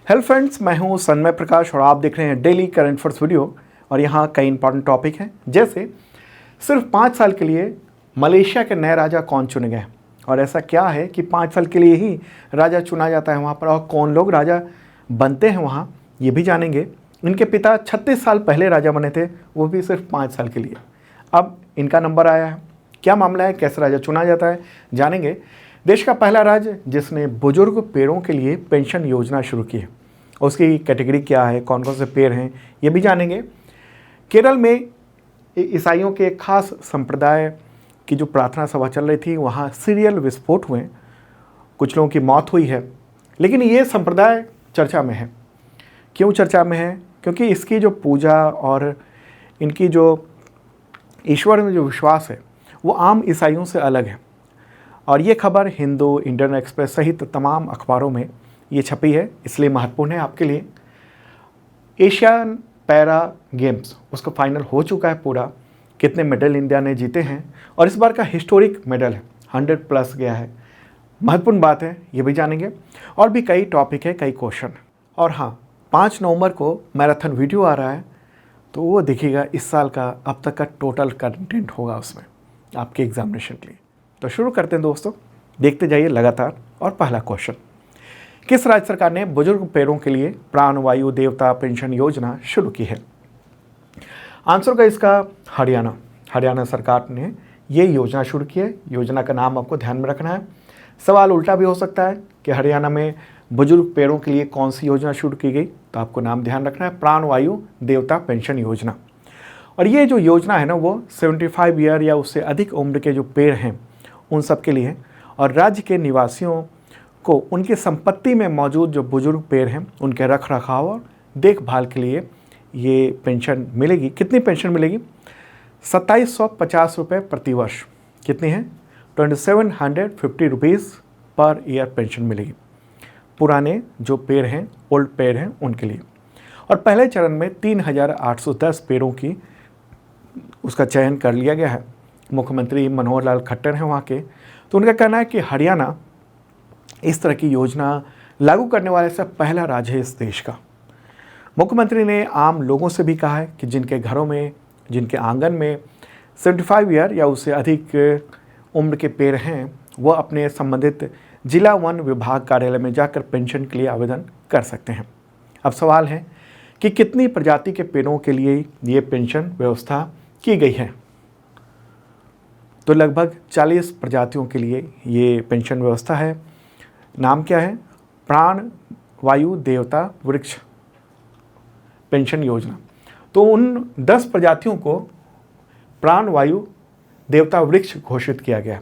Hello friends, मैं हूं सन्मय प्रकाश और आप देख रहे हैं डेली करंट अफेयर्स वीडियो। और यहाँ कई इंपॉर्टेंट टॉपिक हैं, जैसे सिर्फ 5 साल के लिए मलेशिया के नए राजा कौन चुने गए और ऐसा क्या है कि 5 साल के लिए ही राजा चुना जाता है वहाँ पर, और कौन लोग राजा बनते हैं वहाँ, ये भी जानेंगे। इनके पिता 36 साल पहले राजा बने थे, वो भी सिर्फ 5 साल के लिए। अब इनका नंबर आया है, क्या मामला है, कैसे राजा चुना जाता है, जानेंगे। देश का पहला राज्य जिसने बुजुर्ग पेड़ों के लिए पेंशन योजना शुरू की है, उसकी कैटेगरी क्या है, कौन कौन से पेड़ हैं, ये भी जानेंगे। केरल में ईसाइयों के एक खास संप्रदाय की जो प्रार्थना सभा चल रही थी, वहाँ सीरियल विस्फोट हुए, कुछ लोगों की मौत हुई है। लेकिन ये संप्रदाय चर्चा में है। क्यों चर्चा में है? क्योंकि इसकी जो पूजा और इनकी जो ईश्वर में जो विश्वास है वो आम ईसाइयों से अलग है। और ये खबर हिंदू, इंडियन एक्सप्रेस सहित तमाम अखबारों में ये छपी है, इसलिए महत्वपूर्ण है आपके लिए। एशियन पैरा गेम्स उसका फाइनल हो चुका है पूरा। कितने मेडल इंडिया ने जीते हैं और इस बार का हिस्टोरिक मेडल है, 100+ गया है। महत्वपूर्ण बात है, ये भी जानेंगे। और भी कई टॉपिक है, कई क्वेश्चन। और हाँ, 5 नवंबर को मैराथन वीडियो आ रहा है, तो वो देखिएगा। इस साल का अब तक का टोटल कंटेंट होगा उसमें आपके एग्जामिनेशन के लिए। तो शुरू करते हैं दोस्तों, देखते जाइए लगातार। और पहला क्वेश्चन, किस राज्य सरकार ने बुजुर्ग पेड़ों के लिए प्राणवायु देवता पेंशन योजना शुरू की है? आंसर का इसका हरियाणा सरकार ने ये योजना शुरू की है। योजना का नाम आपको ध्यान में रखना है। सवाल उल्टा भी हो सकता है कि हरियाणा में बुजुर्ग पेड़ों के लिए कौन सी योजना शुरू की गई, तो आपको नाम ध्यान रखना है, प्राणवायु देवता पेंशन योजना। और ये जो योजना है ना, वो 75 ईयर या उससे अधिक उम्र के जो पेड़ हैं उन सब के लिए है। और राज्य के निवासियों को उनकी संपत्ति में मौजूद जो बुजुर्ग पेड़ हैं उनके रख रखाव और देखभाल के लिए ये पेंशन मिलेगी। कितनी पेंशन मिलेगी? 2750 रुपये प्रति वर्ष। कितनी है? 2750 रुपीज़ पर ईयर पेंशन मिलेगी पुराने जो पेड़ हैं, ओल्ड पेड़ हैं, उनके लिए। और पहले चरण में 3810 पेड़ों की उसका चयन कर लिया गया है। मुख्यमंत्री मनोहर लाल खट्टर हैं वहाँ के, तो उनका कहना है कि हरियाणा इस तरह की योजना लागू करने वाले से पहला राज्य है इस देश का। मुख्यमंत्री ने आम लोगों से भी कहा है कि जिनके घरों में, जिनके आंगन में 75 ईयर या उससे अधिक उम्र के पेड़ हैं, वो अपने संबंधित जिला वन विभाग कार्यालय में जाकर पेंशन के लिए आवेदन कर सकते हैं। अब सवाल है कि कितनी प्रजाति के पेड़ों के लिए ये पेंशन व्यवस्था की गई है? तो लगभग 40 प्रजातियों के लिए ये पेंशन व्यवस्था है। नाम क्या है? प्राण वायु देवता वृक्ष पेंशन योजना। तो उन 10 प्रजातियों को प्राण वायु देवता वृक्ष घोषित किया गया।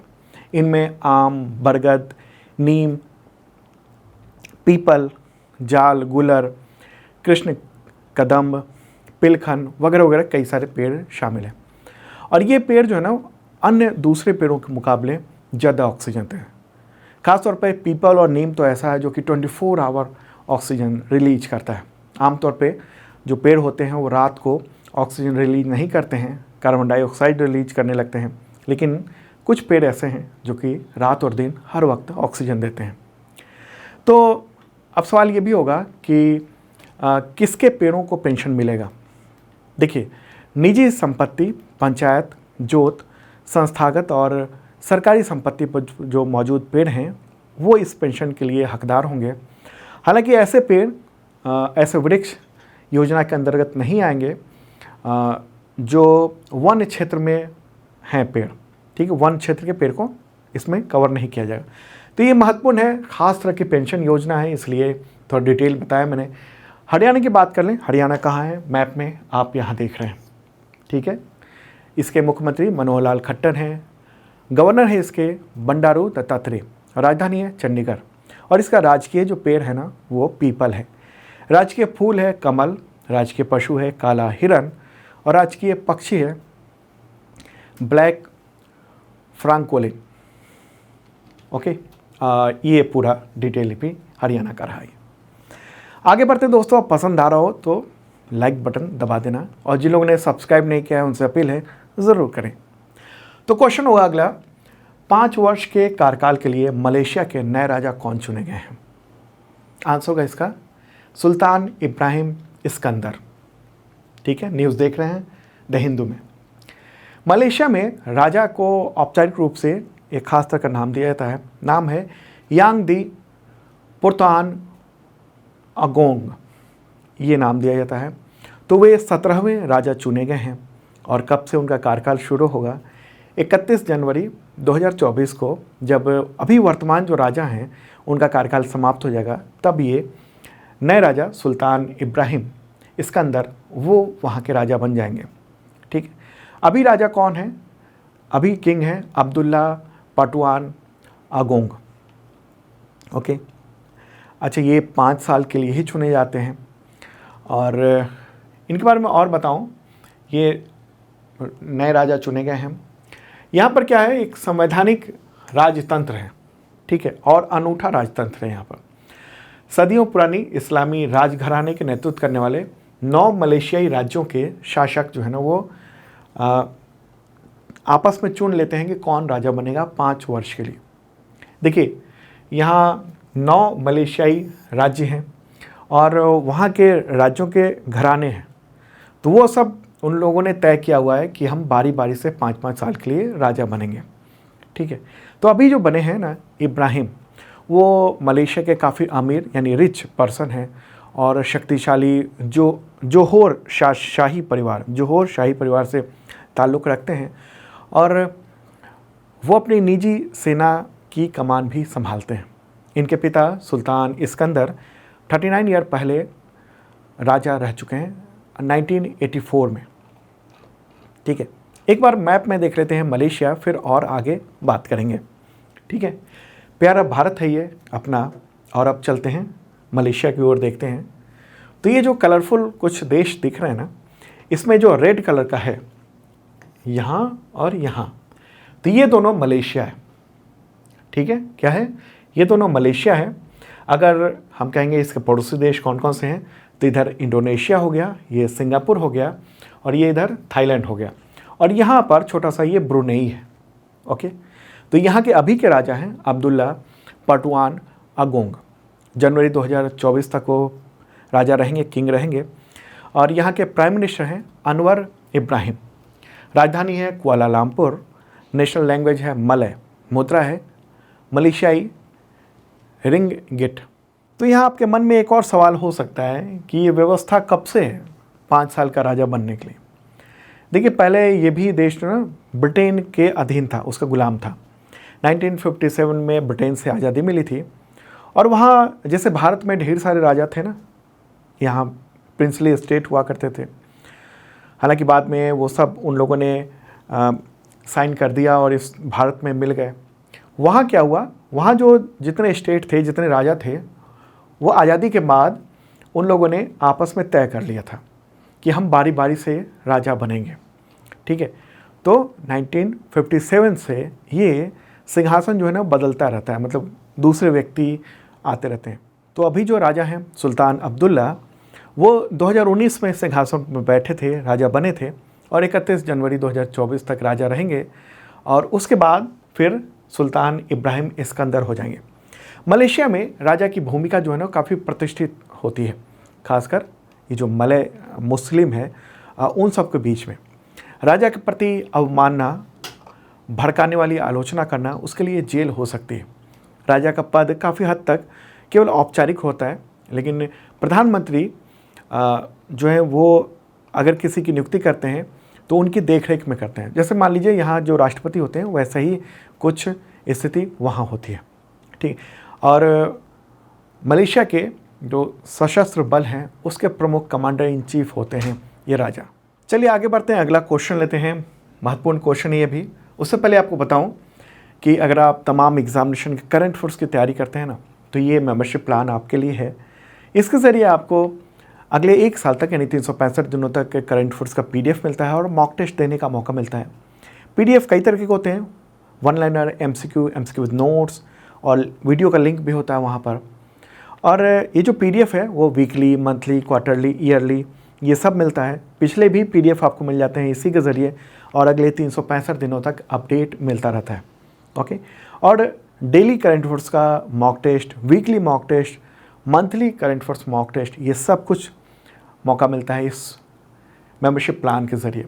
इनमें आम, बरगद, नीम, पीपल, जाल, गुलर, कृष्ण कदम्ब, पिलखन वगैरह वगैरह कई सारे पेड़ शामिल हैं। और ये पेड़ जो है ना, अन्य दूसरे पेड़ों के मुकाबले ज़्यादा ऑक्सीजन देते हैं। खासतौर पे पीपल और नीम तो ऐसा है जो कि 24 आवर ऑक्सीजन रिलीज करता है। आमतौर पे जो पेड़ होते हैं वो रात को ऑक्सीजन रिलीज नहीं करते हैं, कार्बन डाइऑक्साइड रिलीज करने लगते हैं। लेकिन कुछ पेड़ ऐसे हैं जो कि रात और दिन हर वक्त ऑक्सीजन देते हैं। तो अब सवाल ये भी होगा कि किसके पेड़ों को पेंशन मिलेगा? देखिए, निजी संपत्ति, पंचायत, जोत, संस्थागत और सरकारी संपत्ति पर जो मौजूद पेड़ हैं वो इस पेंशन के लिए हकदार होंगे। हालांकि ऐसे पेड़, ऐसे वृक्ष योजना के अंतर्गत नहीं आएंगे जो वन क्षेत्र में हैं पेड़। ठीक है, वन क्षेत्र के पेड़ को इसमें कवर नहीं किया जाएगा। तो ये महत्वपूर्ण है, खास तरह की पेंशन योजना है, इसलिए थोड़ा डिटेल बताया मैंने। हरियाणा की बात कर लें, हरियाणा कहाँ है मैप में, आप यहाँ देख रहे हैं। ठीक है, इसके मुख्यमंत्री मनोहर लाल खट्टर हैं, गवर्नर है इसके बंडारू दत्तात्रेय, राजधानी है चंडीगढ़। और इसका राजकीय जो पेड़ है ना, वो पीपल है। राजकीय फूल है कमल, राजकीय पशु है काला हिरन, और राजकीय पक्षी है ब्लैक फ्रांकोलिन। ओके, ये पूरा डिटेल भी हरियाणा का रहा है। आगे बढ़ते दोस्तों, आप पसंद आ रहा हो तो लाइक बटन दबा देना, और जिन लोगों ने सब्सक्राइब नहीं किया है उनसे अपील है ज़रूर करें। तो क्वेश्चन होगा अगला, 5 वर्ष के कार्यकाल के लिए मलेशिया के नए राजा कौन चुने गए हैं? आंसर होगा इसका सुल्तान इब्राहिम इस्कंदर। ठीक है, न्यूज़ देख रहे हैं द हिंदू में। मलेशिया में राजा को औपचारिक रूप से एक खास तरह का नाम दिया जाता है, नाम है यांग दी पुरतान अगोंग, ये नाम दिया जाता है। तो वे 17वें राजा चुने गए हैं और कब से उनका कार्यकाल शुरू होगा? 31 जनवरी 2024 को, जब अभी वर्तमान जो राजा हैं उनका कार्यकाल समाप्त हो जाएगा, तब ये नए राजा सुल्तान इब्राहिम इस्कंदर वो वहाँ के राजा बन जाएंगे। ठीक है, अभी राजा कौन है? अभी किंग है अब्दुल्ला पटवान अगोंग। ओके, अच्छा, ये 5 साल के लिए ही चुने जाते हैं। और इनके बारे में और बताऊं, ये नए राजा चुने गए हैं। यहाँ पर क्या है, एक संवैधानिक राजतंत्र है। ठीक है, और अनूठा राजतंत्र है। यहाँ पर सदियों पुरानी इस्लामी राजघराने के नेतृत्व करने वाले 9 मलेशियाई राज्यों के शासक जो है ना, वो आपस में चुन लेते हैं कि कौन राजा बनेगा 5 वर्ष के लिए। देखिए, यहाँ 9 मलेशियाई राज्य हैं और वहाँ के राज्यों के घराने हैं, तो वो सब उन लोगों ने तय किया हुआ है कि हम बारी बारी से 5-5 साल के लिए राजा बनेंगे। ठीक है, तो अभी जो बने हैं ना इब्राहिम, वो मलेशिया के काफ़ी अमीर यानी रिच पर्सन हैं और शक्तिशाली जोहोर शाही परिवार से ताल्लुक़ रखते हैं और वो अपनी निजी सेना की कमान भी संभालते हैं। इनके पिता सुल्तान इस्कंदर 39 ईयर पहले राजा रह चुके हैं 1984 में। ठीक है, एक बार मैप में देख लेते हैं मलेशिया, फिर और आगे बात करेंगे। ठीक है, प्यारा भारत है ये अपना। और अब चलते हैं मलेशिया की ओर, देखते हैं। तो ये जो कलरफुल कुछ देश दिख रहे हैं ना, इसमें जो रेड कलर का है यहाँ और यहाँ, तो ये दोनों मलेशिया है। ठीक है, क्या है? ये दोनों मलेशिया है। अगर हम कहेंगे इसके पड़ोसी देश कौन कौन से हैं, तो इधर इंडोनेशिया हो गया, ये सिंगापुर हो गया और ये इधर थाईलैंड हो गया, और यहाँ पर छोटा सा ये ब्रुनेई है। ओके, तो यहाँ के अभी के राजा हैं अब्दुल्ला पटवान अगोंग। जनवरी 2024 तक वो राजा रहेंगे, किंग रहेंगे। और यहाँ के प्राइम मिनिस्टर हैं अनवर इब्राहिम। राजधानी है कुआलालंपुर। नेशनल लैंग्वेज है मलय। मुद्रा है मलेशियाई रिंगिट। तो यहाँ आपके मन में एक और सवाल हो सकता है कि ये व्यवस्था कब से है 5 साल का राजा बनने के लिए? देखिए, पहले ये भी देश ना ब्रिटेन के अधीन था, उसका गुलाम था। 1957 में ब्रिटेन से आज़ादी मिली थी और वहाँ जैसे भारत में ढेर सारे राजा थे ना, यहाँ प्रिंसली स्टेट हुआ करते थे। हालांकि बाद में वो सब उन लोगों ने साइन कर दिया और इस भारत में मिल गए। वहाँ क्या हुआ, वहाँ जो जितने स्टेट थे, जितने राजा थे, वो आज़ादी के बाद उन लोगों ने आपस में तय कर लिया था कि हम बारी बारी से राजा बनेंगे। ठीक है, तो 1957 से ये सिंहासन जो है ना बदलता रहता है, मतलब दूसरे व्यक्ति आते रहते हैं। तो अभी जो राजा हैं सुल्तान अब्दुल्ला, वो 2019 में सिंहासन में बैठे थे, राजा बने थे और 31 जनवरी 2024 तक राजा रहेंगे और उसके बाद फिर सुल्तान इब्राहिम इस्कंदर हो जाएंगे। मलेशिया में राजा की भूमिका जो है ना काफ़ी प्रतिष्ठित होती है, खासकर ये जो मलय मुस्लिम है उन सब के बीच में। राजा के प्रति अवमानना, भड़काने वाली आलोचना करना, उसके लिए जेल हो सकती है। राजा का पद काफ़ी हद तक केवल औपचारिक होता है, लेकिन प्रधानमंत्री जो है वो अगर किसी की नियुक्ति करते हैं तो उनकी देखरेख में करते हैं। जैसे मान लीजिए यहाँ जो राष्ट्रपति होते हैं वैसा ही कुछ स्थिति वहाँ होती है। ठीक, और मलेशिया के जो सशस्त्र बल हैं उसके प्रमुख कमांडर इन चीफ होते हैं ये राजा। चलिए आगे बढ़ते हैं, अगला क्वेश्चन लेते हैं। महत्वपूर्ण क्वेश्चन ये भी। उससे पहले आपको बताऊं कि अगर आप तमाम एग्जामिनेशन के करंट अफेयर्स की तैयारी करते हैं ना, तो ये मेंबरशिप प्लान आपके लिए है। इसके ज़रिए आपको अगले 1 साल तक यानी 365 दिनों तक के करंट अफेयर्स का PDF मिलता है और मॉक टेस्ट देने का मौका मिलता है। PDF कई तरह के होते हैं, 1 लाइनर, MCQ विद नोट्स और वीडियो का लिंक भी होता है वहाँ पर। और ये जो PDF है वो वीकली, मंथली, क्वार्टरली, ईयरली ये सब मिलता है। पिछले भी PDF आपको मिल जाते हैं इसी के ज़रिए और अगले 365 दिनों तक अपडेट मिलता रहता है। ओके, और डेली करंट अफेयर्स का mock test, weekly mock test, monthly current affairs mock test, ये सब कुछ मौका मिलता है इस मेंबरशिप प्लान के ज़रिए।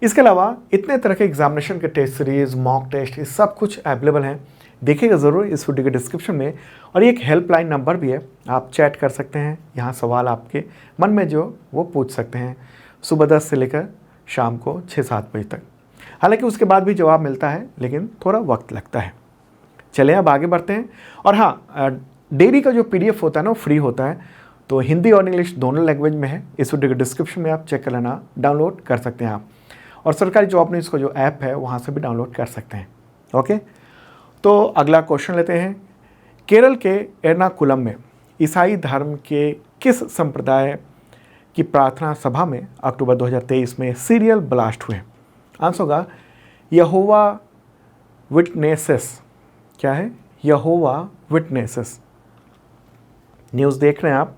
इसके अलावा इतने तरह के एग्जामिनेशन के टेस्ट सीरीज़, मॉक टेस्ट, ये सब कुछ अवेलेबल हैं। देखिएगा ज़रूर इस वीडियो के डिस्क्रिप्शन में, और एक हेल्पलाइन नंबर भी है, आप चैट कर सकते हैं, यहाँ सवाल आपके मन में जो वो पूछ सकते हैं सुबह 10 से लेकर शाम को 6-7 बजे तक। हालांकि उसके बाद भी जवाब मिलता है, लेकिन थोड़ा वक्त लगता है। चलें अब आगे बढ़ते हैं। और हाँ, डेली का जो PDF होता है ना, वो फ्री होता है, तो हिंदी और इंग्लिश दोनों लैंग्वेज में है। इस वीडियो के डिस्क्रिप्शन में आप चेक कर लेना, डाउनलोड कर सकते हैं आप, और सरकारी जॉब न्यूज़ का जो ऐप है वहाँ से भी डाउनलोड कर सकते हैं। ओके, तो अगला क्वेश्चन लेते हैं। केरल के एर्नाकुलम में ईसाई धर्म के किस संप्रदाय की प्रार्थना सभा में अक्टूबर 2023 में सीरियल ब्लास्ट हुए? आंसर होगा यहोवा विटनेसेस। क्या है? यहोवा विटनेसेस। न्यूज़ देख रहे हैं आप,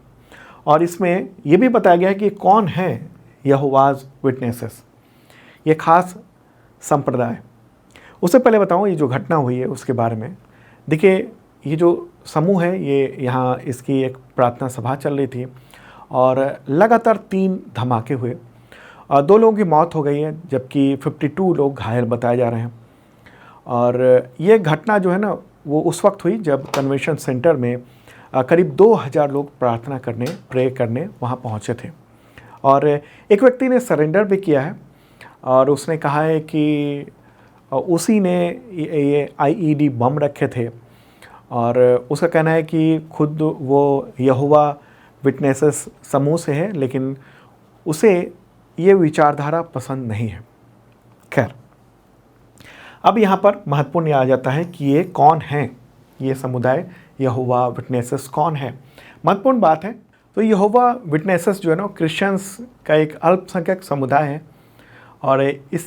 और इसमें यह भी बताया गया है कि कौन है यहोवाज विटनेसेस, ये खास संप्रदाय। उससे पहले बताऊं ये जो घटना हुई है उसके बारे में। देखिए, ये जो समूह है, ये यहाँ इसकी एक प्रार्थना सभा चल रही थी, और लगातार 3 धमाके हुए, और 2 लोगों की मौत हो गई है, जबकि 52 लोग घायल बताए जा रहे हैं। और ये घटना जो है ना, वो उस वक्त हुई जब कन्वेंशन सेंटर में करीब 2000 लोग प्रार्थना करने, प्रे करने वहाँ पहुँचे थे। और एक व्यक्ति ने सरेंडर भी किया है, और उसने कहा है कि उसी ने ये IED बम रखे थे, और उसका कहना है कि खुद वो यहोवा विटनेसेस समूह से है, लेकिन उसे ये विचारधारा पसंद नहीं है। खैर, अब यहाँ पर महत्वपूर्ण आ जाता है कि ये कौन है, ये समुदाय यहोवा विटनेसेस कौन है? महत्वपूर्ण बात है। तो यहोवा विटनेसेस जो है ना, क्रिश्चियंस का एक अल्पसंख्यक समुदाय है, और इस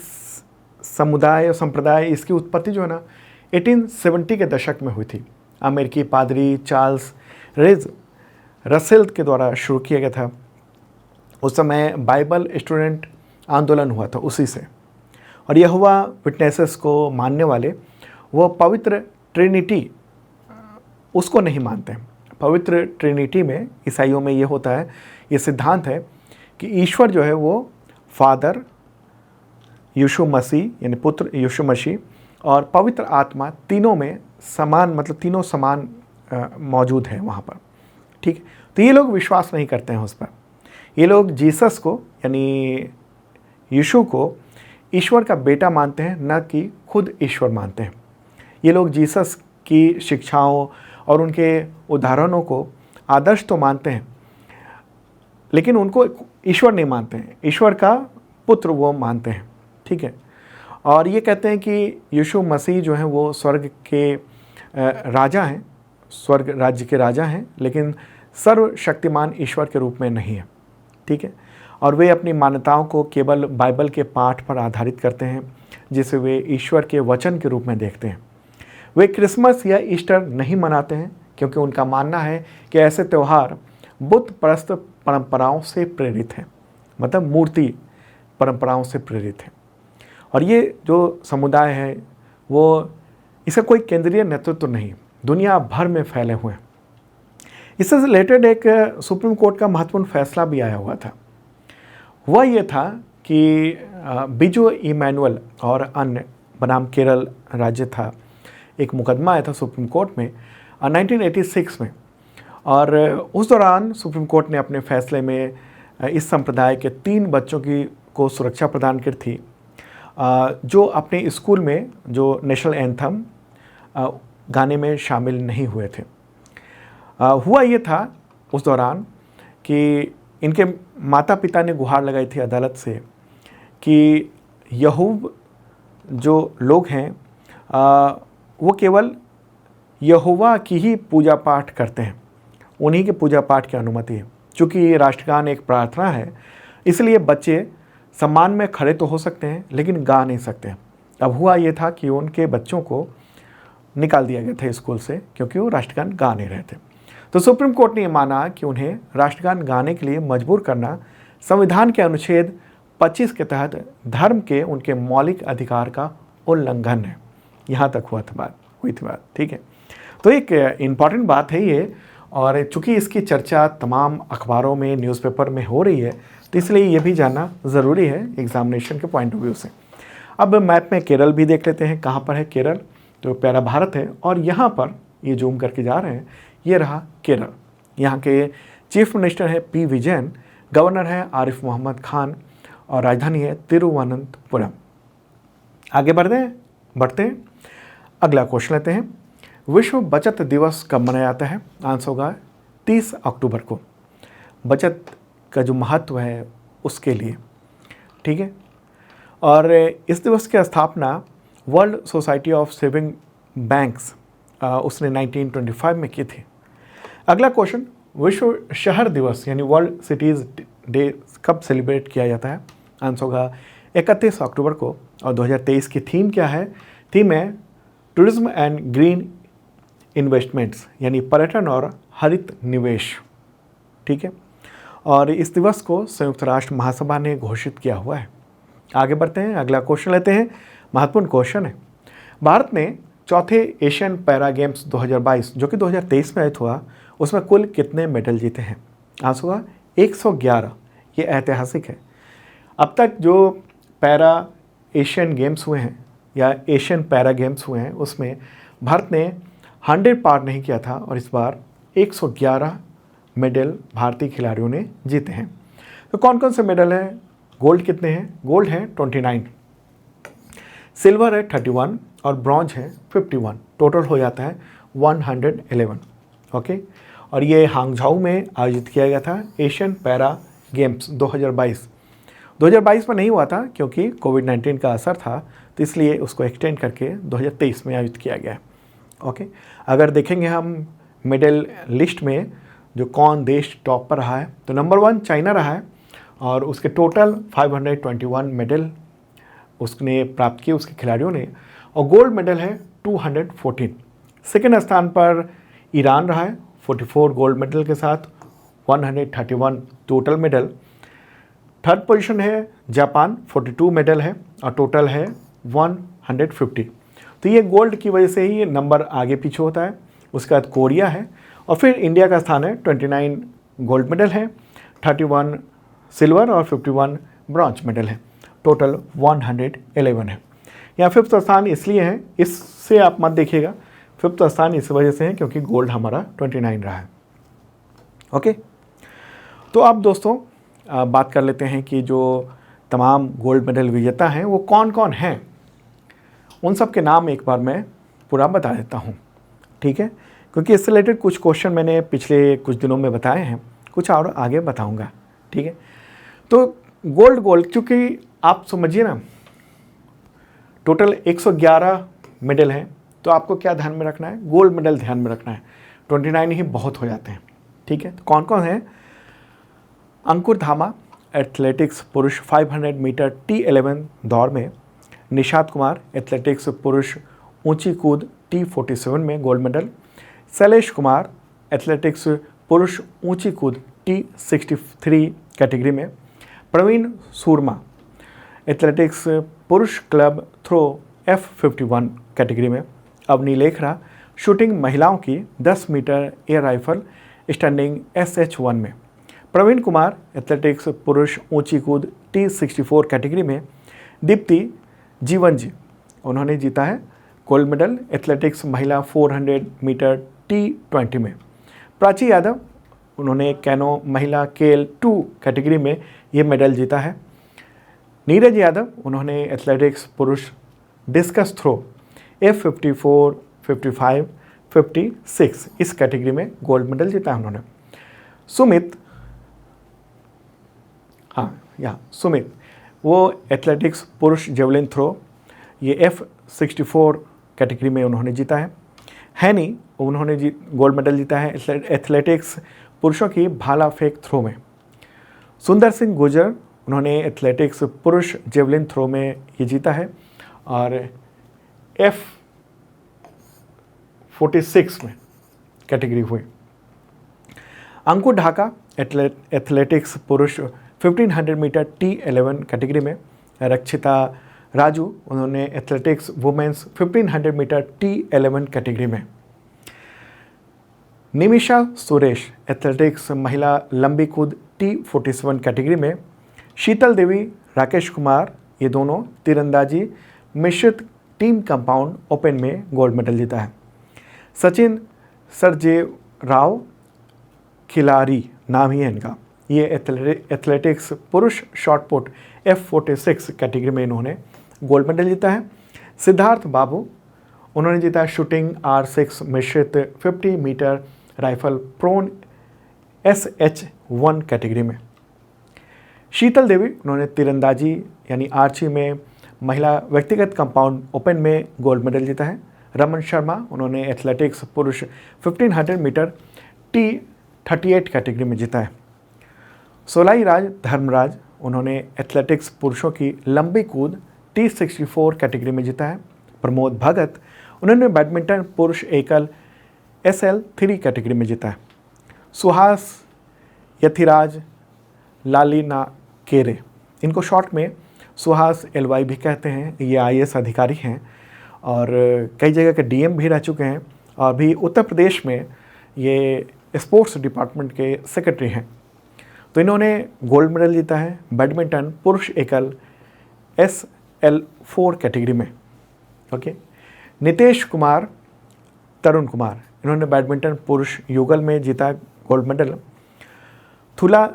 समुदाय और संप्रदाय, इसकी उत्पत्ति जो है ना 1870 के दशक में हुई थी। अमेरिकी पादरी चार्ल्स रेज रसेल के द्वारा शुरू किया गया था। उस समय बाइबल स्टूडेंट आंदोलन हुआ था उसी से। और यहोवा विटनेसेस को मानने वाले वो पवित्र ट्रिनिटी उसको नहीं मानते हैं। पवित्र ट्रिनिटी में, ईसाइयों में ये होता है, ये सिद्धांत है कि ईश्वर जो है वो फादर, यीशु मसीह यानी पुत्र यीशु मसीह, और पवित्र आत्मा तीनों में समान, मतलब तीनों समान मौजूद है वहाँ पर। ठीक है, तो ये लोग विश्वास नहीं करते हैं उस पर। ये लोग जीसस को यानी यीशु को ईश्वर का बेटा मानते हैं, न कि खुद ईश्वर मानते हैं। ये लोग जीसस की शिक्षाओं और उनके उदाहरणों को आदर्श तो मानते हैं, लेकिन उनको ईश्वर नहीं मानते हैं, ईश्वर का पुत्र वो मानते हैं। ठीक है, और ये कहते हैं कि यीशु मसीह जो हैं वो स्वर्ग के राजा हैं, स्वर्ग राज्य के राजा हैं, लेकिन सर्वशक्तिमान ईश्वर के रूप में नहीं है। ठीक है, और वे अपनी मान्यताओं को केवल बाइबल के पाठ पर आधारित करते हैं, जिसे वे ईश्वर के वचन के रूप में देखते हैं। वे क्रिसमस या ईस्टर नहीं मनाते हैं, क्योंकि उनका मानना है कि ऐसे त्यौहार बुत परस्त परंपराओं से प्रेरित हैं, मतलब मूर्ति परंपराओं से प्रेरित है। और ये जो समुदाय है वो, इसका कोई केंद्रीय नेतृत्व नहीं, दुनिया भर में फैले हुए हैं। इससे रिलेटेड एक सुप्रीम कोर्ट का महत्वपूर्ण फैसला भी आया हुआ था। वह ये था कि बिजू इमैनुअल और अन्य बनाम केरल राज्य था, एक मुकदमा आया था सुप्रीम कोर्ट में 1986 में, और उस दौरान सुप्रीम कोर्ट ने अपने फैसले में इस संप्रदाय के 3 बच्चों को सुरक्षा प्रदान की थी, जो अपने स्कूल में जो नेशनल एंथम गाने में शामिल नहीं हुए थे। हुआ ये था उस दौरान कि इनके माता पिता ने गुहार लगाई थी अदालत से कि यहूब जो लोग हैं वो केवल यहोवा की ही पूजा पाठ करते हैं, उन्हीं के पूजा पाठ की अनुमति है। चूँकि ये राष्ट्रगान एक प्रार्थना है, इसलिए बच्चे सम्मान में खड़े तो हो सकते हैं, लेकिन गा नहीं सकते। अब हुआ ये था कि उनके बच्चों को निकाल दिया गया था स्कूल से, क्योंकि वो राष्ट्रगान गा नहीं रहे थे। तो सुप्रीम कोर्ट ने ये माना कि उन्हें राष्ट्रगान गाने के लिए मजबूर करना संविधान के अनुच्छेद 25 के तहत धर्म के उनके मौलिक अधिकार का उल्लंघन है। यहाँ तक हुई थी बात, ठीक है। तो एक इम्पॉर्टेंट बात है ये, और चूँकि इसकी चर्चा तमाम अखबारों में, न्यूज़पेपर में हो रही है, तो इसलिए ये भी जानना ज़रूरी है एग्जामिनेशन के पॉइंट ऑफ व्यू से। अब मैप में केरल भी देख लेते हैं, कहाँ पर है केरल। तो प्यारा भारत है और यहाँ पर ये जूम करके जा रहे हैं, ये रहा केरल। यहाँ के चीफ मिनिस्टर है पी विजयन, गवर्नर है आरिफ मोहम्मद खान और राजधानी है तिरुवनंतपुरम। आगे बढ़ते हैं। अगला क्वेश्चन लेते हैं। विश्व बचत दिवस कब मनाया जाता है? आंसर होगा 30 अक्टूबर को। बचत का जो महत्व है उसके लिए, ठीक है। और इस दिवस की स्थापना world society of saving banks उसने 1925 में की थी। अगला क्वेश्चन, विश्व शहर दिवस यानी वर्ल्ड सिटीज़ डे कब सेलिब्रेट किया जाता है? आंसर होगा 31 अक्टूबर को। और 2023 की थीम क्या है? थीम है टूरिज्म एंड ग्रीन इन्वेस्टमेंट्स, यानी पर्यटन और हरित निवेश, ठीक है। और इस दिवस को संयुक्त राष्ट्र महासभा ने घोषित किया हुआ है। आगे बढ़ते हैं, अगला क्वेश्चन लेते हैं। महत्वपूर्ण क्वेश्चन है। भारत ने चौथे एशियन पैरा गेम्स 2022 जो कि 2023 में आयोजित हुआ, उसमें कुल कितने मेडल जीते हैं? आंसर होगा 111। ये ऐतिहासिक है। अब तक जो पैरा एशियन गेम्स हुए हैं या एशियन पैरा गेम्स हुए हैं उसमें भारत ने 100 पार नहीं किया था और इस बार 111 मेडल भारतीय खिलाड़ियों ने जीते हैं। तो कौन कौन से मेडल हैं? गोल्ड कितने हैं? गोल्ड है 29, सिल्वर है 31 और ब्रॉन्ज है 51। टोटल हो जाता है 111। ओके। और ये हांगझाऊ में आयोजित किया गया था एशियन पैरा गेम्स 2022। 2022 में नहीं हुआ था क्योंकि कोविड-19 का असर था, तो इसलिए उसको एक्सटेंड करके 2023 में आयोजित किया गया है। ओके। अगर देखेंगे हम मेडल लिस्ट में जो कौन देश टॉप पर रहा है, तो नंबर 1 चाइना रहा है और उसके टोटल 521 मेडल उसने प्राप्त किए उसके खिलाड़ियों ने, और गोल्ड मेडल है 214। सेकेंड स्थान पर ईरान रहा है 44 गोल्ड मेडल के साथ 131 टोटल मेडल। थर्ड पोजीशन है जापान, 42 मेडल है और टोटल है 150। तो ये गोल्ड की वजह से ही नंबर आगे पीछे होता है। उसके बाद कोरिया है और फिर इंडिया का स्थान है। 29 गोल्ड मेडल है, 31 सिल्वर और 51 ब्रॉन्ज मेडल है। टोटल 111 है। यहाँ फिफ्थ स्थान इसलिए है, इससे आप मत देखिएगा, फिफ्थ स्थान इस वजह से है क्योंकि गोल्ड हमारा 29 रहा है। ओके। तो अब दोस्तों बात कर लेते हैं कि जो तमाम गोल्ड मेडल विजेता हैं वो कौन कौन हैं। उन सब के नाम एक बार मैं पूरा बता देता हूँ, ठीक है, क्योंकि इससे रिलेटेड कुछ क्वेश्चन मैंने पिछले कुछ दिनों में बताए हैं, कुछ और आगे बताऊँगा, ठीक है। तो गोल्ड क्योंकि आप समझिए ना, टोटल 111 मेडल हैं, तो आपको क्या ध्यान में रखना है? गोल्ड मेडल ध्यान में रखना है। 29 ही बहुत हो जाते हैं, ठीक है। तो कौन कौन हैं? अंकुर धामा एथलेटिक्स पुरुष 500 मीटर T11 दौड़ में, निशात कुमार एथलेटिक्स पुरुष ऊंची कूद T47 में gold medal, Shailesh Kumar athletics पुरुष ऊंची कूद T63 कैटेगरी में, प्रवीण सूरमा एथलेटिक्स पुरुष क्लब थ्रो F51 कैटेगरी में, अवनी लेखरा शूटिंग महिलाओं की 10 metre air rifle standing SH1 में, प्रवीण कुमार एथलेटिक्स पुरुष ऊंची कूद T64 कैटेगरी में, दीप्ति जीवन जी उन्होंने जीता है गोल्ड मेडल एथलेटिक्स महिला 400 मीटर T20 में, प्राची यादव उन्होंने कैनो महिला KL2 कैटेगरी में ये मेडल जीता है, नीरज यादव उन्होंने एथलेटिक्स पुरुष डिस्कस थ्रो F54, 55, 56 इस कैटेगरी में गोल्ड मेडल जीता है उन्होंने। सुमित वो एथलेटिक्स पुरुष जेवलिन थ्रो ये F64 कैटेगरी में उन्होंने जीता है। हैनी उन्होंने गोल्ड मेडल जीता है एथलेटिक्स पुरुषों की भाला फेंक थ्रो में। सुंदर सिंह गुर्जर उन्होंने एथलेटिक्स पुरुष जेवलिन थ्रो में ये जीता है और F46 में कैटेगरी हुई। अंकुर ढाका एथलेटिक्स पुरुष 1500 मीटर T11 कैटेगरी में, रक्षिता राजू उन्होंने athletics women's 1500 metre T11 category में, निमिषा सुरेश एथलेटिक्स महिला लंबी कूद T47 कैटेगरी में, शीतल देवी, राकेश कुमार ये दोनों तीरंदाजी मिश्रित टीम कंपाउंड ओपन में गोल्ड मेडल जीता है। सचिन सरजेव राव खिलाड़ी नाम ही है इनका, ये एथलेटिक्स पुरुष शॉटपुट F46 कैटेगरी में इन्होंने गोल्ड मेडल जीता है। सिद्धार्थ बाबू, उन्होंने जीता शूटिंग R6 मिश्रित 50 metre rifle prone SH1 category में। शीतल देवी, उन्होंने तीरंदाजी यानी आर्ची में महिला व्यक्तिगत कंपाउंड ओपन में गोल्ड मेडल जीता है। रमन शर्मा, उन्होंने एथलेटिक्स पुरुष 1500 मीटर T38 कैटेगरी में जीता है। सोलाई राज धर्मराज, उन्होंने एथलेटिक्स पुरुषों की लंबी कूद T64 कैटेगरी में जीता है। प्रमोद भगत, उन्होंने बैडमिंटन पुरुष एकल SL3 कैटेगरी में जीता है। सुहास यथिराज लालिना केरे, इनको शॉर्ट में सुहास LY भी कहते हैं, ये IAS अधिकारी हैं और कई जगह के DM भी रह चुके हैं और भी उत्तर प्रदेश में ये स्पोर्ट्स डिपार्टमेंट के सेक्रेटरी हैं। तो इन्होंने गोल्ड मेडल जीता है बैडमिंटन पुरुष एकल SL4 कैटेगरी में। ओके, नितेश कुमार तरुण कुमार, इन्होंने बैडमिंटन पुरुष युगल में जीता गोल्ड मेडल। थुला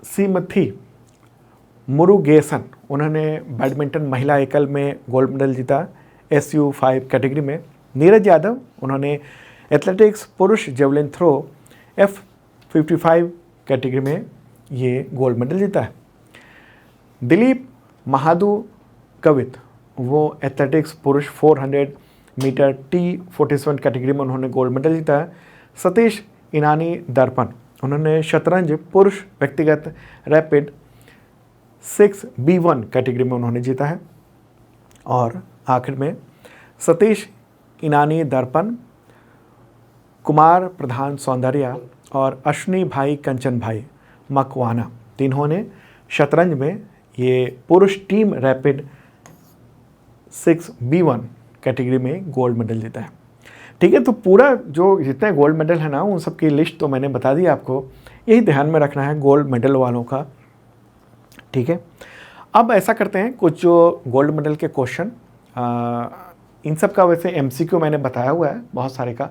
सीमथी मुरुगेसन, उन्होंने बैडमिंटन महिला एकल में गोल्ड मेडल जीता SU5 कैटेगरी में। नीरज यादव, उन्होंने एथलेटिक्स पुरुष जेवलिन थ्रो F55 कैटेगरी में ये गोल्ड मेडल जीता है। दिलीप महादू कवित, वो एथलेटिक्स पुरुष 400 मीटर T47 कैटेगरी में उन्होंने गोल्ड मेडल जीता है। सतीश इनानी दर्पण, उन्होंने शतरंज पुरुष व्यक्तिगत रैपिड 6B1 कैटेगरी में उन्होंने जीता है। और आखिर में सतीश इनानी दर्पण, कुमार प्रधान सौंदर्या और अश्विनी भाई कंचन भाई मकवाना, तीनों ने शतरंज में ये पुरुष टीम रैपिड 6B1 कैटेगरी में गोल्ड मेडल जीता है। ठीक है, तो पूरा जो जितने गोल्ड मेडल है ना उन सब की लिस्ट तो मैंने बता दी आपको, यही ध्यान में रखना है गोल्ड मेडल वालों का। ठीक है, अब ऐसा करते हैं कुछ जो गोल्ड मेडल के क्वेश्चन, इन सब का वैसे MCQ मैंने बताया हुआ है बहुत सारे का,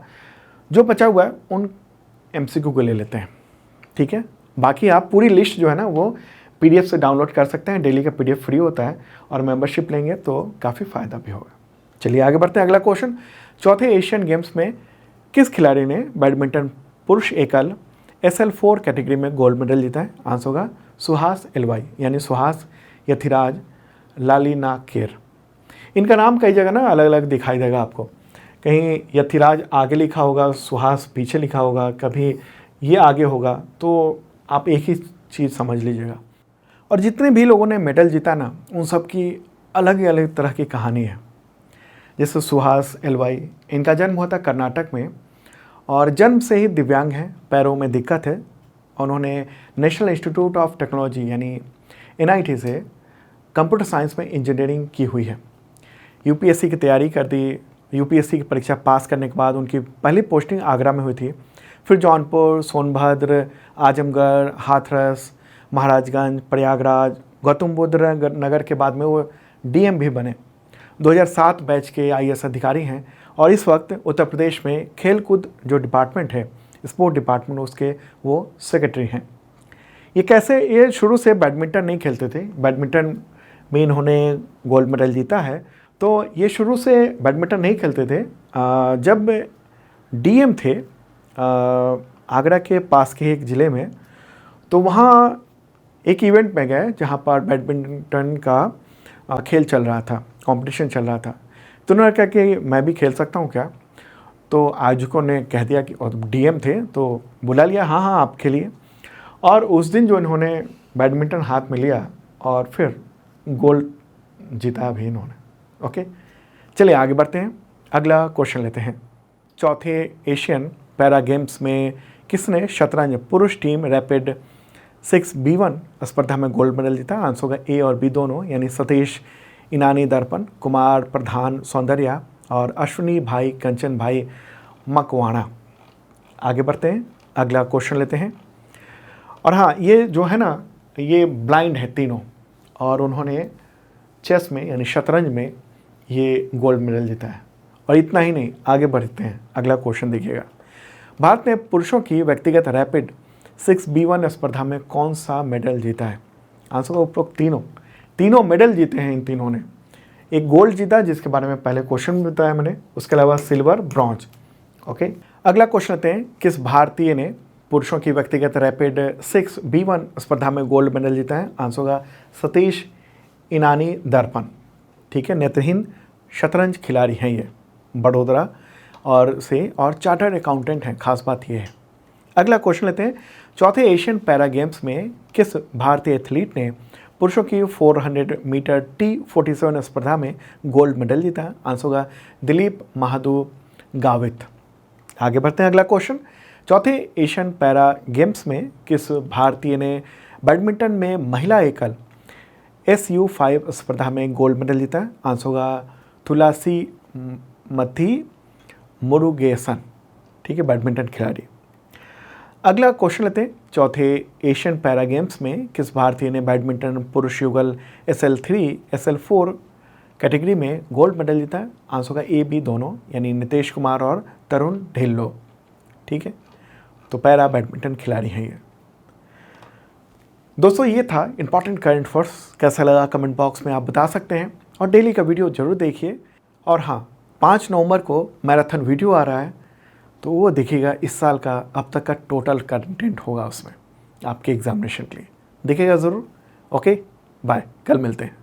जो बचा हुआ है उन MCQ को ले लेते हैं। ठीक है, बाकी आप पूरी लिस्ट जो है ना वो PDF से डाउनलोड कर सकते हैं, डेली का PDF फ्री होता है और मेंबरशिप लेंगे तो काफ़ी फ़ायदा भी होगा। चलिए आगे बढ़ते हैं। अगला क्वेश्चन, चौथे एशियन गेम्स में किस खिलाड़ी ने बैडमिंटन पुरुष एकल SL4 कैटेगरी में गोल्ड मेडल जीता है? आंसर होगा सुहास LY यानी सुहास यथिराज लालिनाकेर। इनका नाम कई जगह ना अलग अलग दिखाई देगा आपको, कहीं यथिराज आगे लिखा होगा, सुहास पीछे लिखा होगा, कभी ये आगे होगा, तो आप एक ही चीज़ समझ लीजिएगा। और जितने भी लोगों ने मेडल जीता ना उन सब की अलग ही अलग तरह की कहानी है। जैसे सुहास LY, इनका जन्म हुआ था कर्नाटक में और जन्म से ही दिव्यांग हैं, पैरों में दिक्कत है। उन्होंने नेशनल इंस्टीट्यूट ऑफ टेक्नोलॉजी यानी NIT से कंप्यूटर साइंस में इंजीनियरिंग की हुई है। UPSC की तैयारी कर दी। UPSC की परीक्षा पास करने के बाद उनकी पहली पोस्टिंग आगरा में हुई थी, फिर जौनपुर, सोनभद्र, आजमगढ़, हाथरस, महाराजगंज, प्रयागराज, गौतम बुद्ध नगर के बाद में वो DM भी बने। 2007 बैच के IAS अधिकारी हैं और इस वक्त उत्तर प्रदेश में खेल कूद जो डिपार्टमेंट है, स्पोर्ट डिपार्टमेंट, उसके वो सेक्रेटरी हैं। ये कैसे, ये शुरू से बैडमिंटन नहीं खेलते थे, बैडमिंटन में इन्होंने गोल्ड मेडल जीता है। तो ये शुरू से बैडमिंटन नहीं खेलते थे। जब DM थे आगरा के पास के एक ज़िले में, तो वहाँ एक इवेंट में गए जहाँ पर बैडमिंटन का खेल चल रहा था, कंपटीशन चल रहा था। तो उन्होंने कहा कि मैं भी खेल सकता हूँ क्या? तो आयोजकों ने कह दिया कि, और DM थे तो बुला लिया, हाँ हाँ आप खेलिए। और उस दिन जो इन्होंने बैडमिंटन हाथ में लिया और फिर गोल्ड जीता भी इन्होंने। ओके, चलिए आगे बढ़ते हैं। अगला क्वेश्चन लेते हैं। चौथे एशियन पैरा गेम्स में किसने शतरंज पुरुष टीम रैपिड 6B1 स्पर्धा में गोल्ड मेडल जीता? आंसर होगा A और B दोनों, यानी सतीश इनानी दर्पण, कुमार प्रधान सौंदर्या और अश्विनी भाई कंचन भाई मकवाना। आगे बढ़ते हैं, अगला क्वेश्चन लेते हैं। और हाँ, ये जो है ना, ये ब्लाइंड है तीनों, और उन्होंने चेस में यानी शतरंज में ये गोल्ड मेडल जीता है। और इतना ही नहीं, आगे बढ़ते हैं, अगला क्वेश्चन देखिएगा। भारत ने पुरुषों की व्यक्तिगत रैपिड 6v1 स्पर्धा में कौन सा मेडल जीता है? आंसर तो उपरोक्त तीनों मेडल जीते हैं इन तीनों ने। एक गोल्ड जीता जिसके बारे में पहले क्वेश्चन में बताया मैंने, उसके अलावा सिल्वर, ब्रॉन्ज। ओके, अगला क्वेश्चन लेते हैं। किस भारतीय ने पुरुषों की व्यक्तिगत रैपिड 6v1 स्पर्धा में गोल्ड मेडल जीता है? आंसर होगा सतीश इनानी दर्पण। ठीक है, नेत्रहीन शतरंज खिलाड़ी हैं ये, बड़ोदरा और चार्टर्ड अकाउंटेंट हैं, खास बात ये है। अगला क्वेश्चन लेते हैं। चौथे एशियन पैरा गेम्स में किस भारतीय एथलीट ने पुरुषों की 400 मीटर T47 स्पर्धा में गोल्ड मेडल जीता? आंसर होगा दिलीप महादू गावित। आगे बढ़ते हैं, अगला क्वेश्चन। चौथे एशियन पैरा गेम्स में किस भारतीय ने बैडमिंटन में महिला एकल SU5 स्पर्धा में गोल्ड मेडल जीता है? आंसर होगा तुलसी मथी मुरुगेसन। ठीक है, बैडमिंटन खिलाड़ी। अगला क्वेश्चन लेते हैं। चौथे एशियन पैरा गेम्स में किस भारतीय ने बैडमिंटन पुरुष युगल SL3 SL4 कैटेगरी में गोल्ड मेडल जीता है? आंसर होगा A B दोनों, यानी नितेश कुमार और तरुण ढिल्लो। ठीक है, तो पैरा बैडमिंटन खिलाड़ी हैं ये। दोस्तों, ये था इंपॉर्टेंट करंट अफेयर्स। कैसा लगा कमेंट बॉक्स में आप बता सकते हैं, और डेली का वीडियो जरूर देखिए। और हाँ, 5 नवंबर को मैराथन वीडियो आ रहा है, तो वो देखिएगा। इस साल का अब तक का टोटल कंटेंट होगा उसमें आपके एग्जामिनेशन के लिए, देखिएगा ज़रूर। ओके, बाय, कल मिलते हैं।